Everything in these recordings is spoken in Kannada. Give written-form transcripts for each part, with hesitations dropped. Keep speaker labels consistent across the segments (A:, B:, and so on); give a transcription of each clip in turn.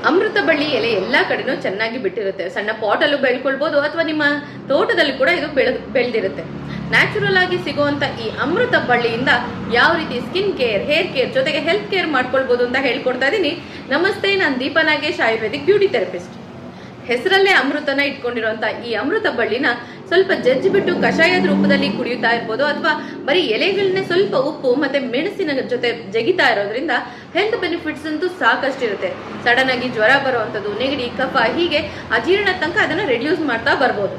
A: ಅಮೃತ ಬಳ್ಳಿ ಎಲೆ ಎಲ್ಲಾ ಕಡೆನೂ ಚೆನ್ನಾಗಿ ಬಿಟ್ಟಿರುತ್ತೆ. ಸಣ್ಣ ಪಾಟಲ್ಲೂ ಬೆಳ್ಕೊಳ್ಬಹುದು ಅಥವಾ ನಿಮ್ಮ ತೋಟದಲ್ಲಿ ಕೂಡ ಇದು ಬೆಳೆದಿರುತ್ತೆ. ನ್ಯಾಚುರಲ್ ಆಗಿ ಸಿಗುವಂತ ಈ ಅಮೃತ ಬಳ್ಳಿಯಿಂದ ಯಾವ ರೀತಿ ಸ್ಕಿನ್ ಕೇರ್, ಹೇರ್ ಕೇರ್ ಜೊತೆಗೆ ಹೆಲ್ತ್ ಕೇರ್ ಮಾಡ್ಕೊಳ್ಬಹುದು ಅಂತ ಹೇಳ್ಕೊಡ್ತಾ ಇದ್ದೀನಿ. ನಮಸ್ತೆ, ನಾನು ದೀಪಾ ನಾಗೇಶ್, ಆಯುರ್ವೇದಿಕ್ ಬ್ಯೂಟಿ ಥೆರಪಿಸ್ಟ್. ಹೆಸರಲ್ಲೇ ಅಮೃತನ ಇಟ್ಕೊಂಡಿರುವಂತ ಈ ಅಮೃತ ಬಳ್ಳಿನ ಸ್ವಲ್ಪ ಜಜ್ಜಿಬಿಟ್ಟು ಕಷಾಯದ ರೂಪದಲ್ಲಿ ಕುಡಿಯುತ್ತಾ ಇರ್ಬೋದು, ಅಥವಾ ಬರೀ ಎಲೆಗಳನ್ನೇ ಸ್ವಲ್ಪ ಉಪ್ಪು ಮತ್ತೆ ಮೆಣಸಿನ ಜೊತೆ ಜಗಿತಾ ಇರೋದ್ರಿಂದ ಹೆಲ್ತ್ ಬೆನಿಫಿಟ್ಸ್ ಅಂತೂ ಸಾಕಷ್ಟಿರುತ್ತೆ. ಸಡನ್ ಆಗಿ ಜ್ವರ ಬರುವಂಥದ್ದು, ನೆಗಡಿ, ಕಫ, ಹೀಗೆ ಅಜೀರ್ಣ ತನಕ ಅದನ್ನ ರೆಡ್ಯೂಸ್ ಮಾಡ್ತಾ ಬರ್ಬೋದು.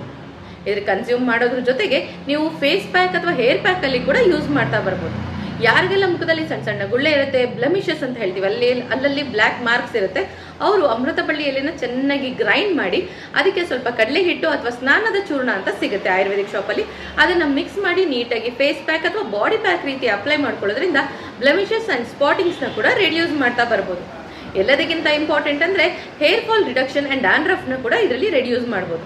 A: ಇದ್ರ ಕನ್ಸ್ಯೂಮ್ ಮಾಡೋದ್ರ ಜೊತೆಗೆ ನೀವು ಫೇಸ್ ಪ್ಯಾಕ್ ಅಥವಾ ಹೇರ್ ಪ್ಯಾಕ್ ಅಲ್ಲಿ ಕೂಡ ಯೂಸ್ ಮಾಡ್ತಾ ಬರ್ಬೋದು. ಯಾರಿಗೆಲ್ಲ ಮುಖದಲ್ಲಿ ಸಣ್ಣ ಸಣ್ಣ ಗುಳ್ಳೆ ಇರುತ್ತೆ, ಬ್ಲಮಿಷಸ್ ಅಂತ ಹೇಳ್ತೀವಿ, ಅಲ್ಲಲ್ಲಿ ಬ್ಲ್ಯಾಕ್ ಮಾರ್ಕ್ಸ್ ಇರುತ್ತೆ, ಅವರು ಅಮೃತ ಬಳ್ಳಿ ಎಲೆನ ಚೆನ್ನಾಗಿ ಗ್ರೈಂಡ್ ಮಾಡಿ ಅದಕ್ಕೆ ಸ್ವಲ್ಪ ಕಡಲೆ ಹಿಟ್ಟು ಅಥವಾ ಸ್ನಾನದ ಚೂರ್ಣ ಅಂತ ಸಿಗುತ್ತೆ ಆಯುರ್ವೇದಿಕ್ ಶಾಪಲ್ಲಿ, ಅದನ್ನ ಮಿಕ್ಸ್ ಮಾಡಿ ನೀಟಾಗಿ ಫೇಸ್ ಪ್ಯಾಕ್ ಅಥವಾ ಬಾಡಿ ಪ್ಯಾಕ್ ರೀತಿ ಅಪ್ಲೈ ಮಾಡ್ಕೊಳ್ಳೋದ್ರಿಂದ ಬ್ಲಮಿಷಸ್ ಅಂಡ್ ಸ್ಪಾಟಿಂಗ್ಸ್ ನ ಕೂಡ ರೆಡ್ಯೂಸ್ ಮಾಡ್ತಾ ಬರ್ಬೋದು. ಎಲ್ಲದಕ್ಕಿಂತ ಇಂಪಾರ್ಟೆಂಟ್ ಅಂದ್ರೆ hair fall reduction and dandruff ನ ಕೂಡ ಇದರಲ್ಲಿ ರೆಡ್ಯೂಸ್ ಮಾಡ್ಬೋದು.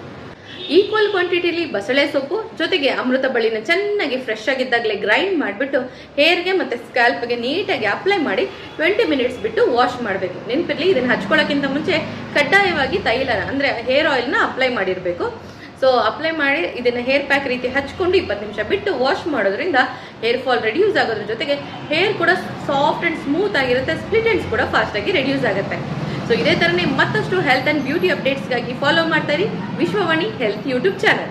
A: ಈಕ್ವಲ್ ಕ್ವಾಂಟಿಟಿಲಿ ಬಸಳೆ ಸೊಪ್ಪು ಜೊತೆಗೆ ಅಮೃತ ಬಳ್ಳಿನ ಚೆನ್ನಾಗಿ ಫ್ರೆಶ್ ಆಗಿದ್ದಾಗಲೇ ಗ್ರೈಂಡ್ ಮಾಡಿಬಿಟ್ಟು ಹೇರ್ಗೆ ಮತ್ತೆ ಸ್ಕ್ಯಾಲ್ಪ್ಗೆ ನೀಟಾಗಿ ಅಪ್ಲೈ ಮಾಡಿ 20 ಮಿನಿಟ್ಸ್ ಬಿಟ್ಟು ವಾಶ್ ಮಾಡಬೇಕು. ನೆನಪಿರ್ಲಿ, ಇದನ್ನ ಹಚ್ಕೊಳ್ಳೋಕ್ಕಿಂತ ಮುಂಚೆ ಕಡ್ಡಾಯವಾಗಿ ತೈಲನ ಅಂದ್ರೆ ಹೇರ್ ಆಯಿಲ್ನ ಅಪ್ಲೈ ಮಾಡಿರಬೇಕು. ಸೊ ಅಪ್ಲೈ ಮಾಡಿ ಇದನ್ನ ಹೇರ್ ಪ್ಯಾಕ್ ರೀತಿ ಹಚ್ಕೊಂಡು 20 ನಿಮಿಷ ಬಿಟ್ಟು ವಾಶ್ ಮಾಡೋದ್ರಿಂದ ಹೇರ್ ಫಾಲ್ ರೆಡ್ಯೂಸ್ ಆಗೋದ್ರ ಜೊತೆಗೆ ಹೇರ್ ಕೂಡ ಸಾಫ್ಟ್ ಅಂಡ್ ಸ್ಮೂತ್ ಆಗಿರುತ್ತೆ, ಸ್ಪ್ಲಿಟ್ ಎಂಡ್ಸ್ ಕೂಡ ಫಾಸ್ಟ್ ಆಗಿ ರೆಡ್ಯೂಸ್ ಆಗುತ್ತೆ. ಸೊ ಇದೇ ತರನೇ ಮತ್ತಷ್ಟು ಹೆಲ್ತ್ ಅಂಡ್ ಬ್ಯೂಟಿ ಅಪ್ಡೇಟ್ಸ್ಗಾಗಿ ಫಾಲೋ ಮಾಡ್ತಾ ಇರಿ ವಿಶ್ವವಾಣಿ ಹೆಲ್ತ್ ಯೂಟ್ಯೂಬ್ ಚಾನಲ್.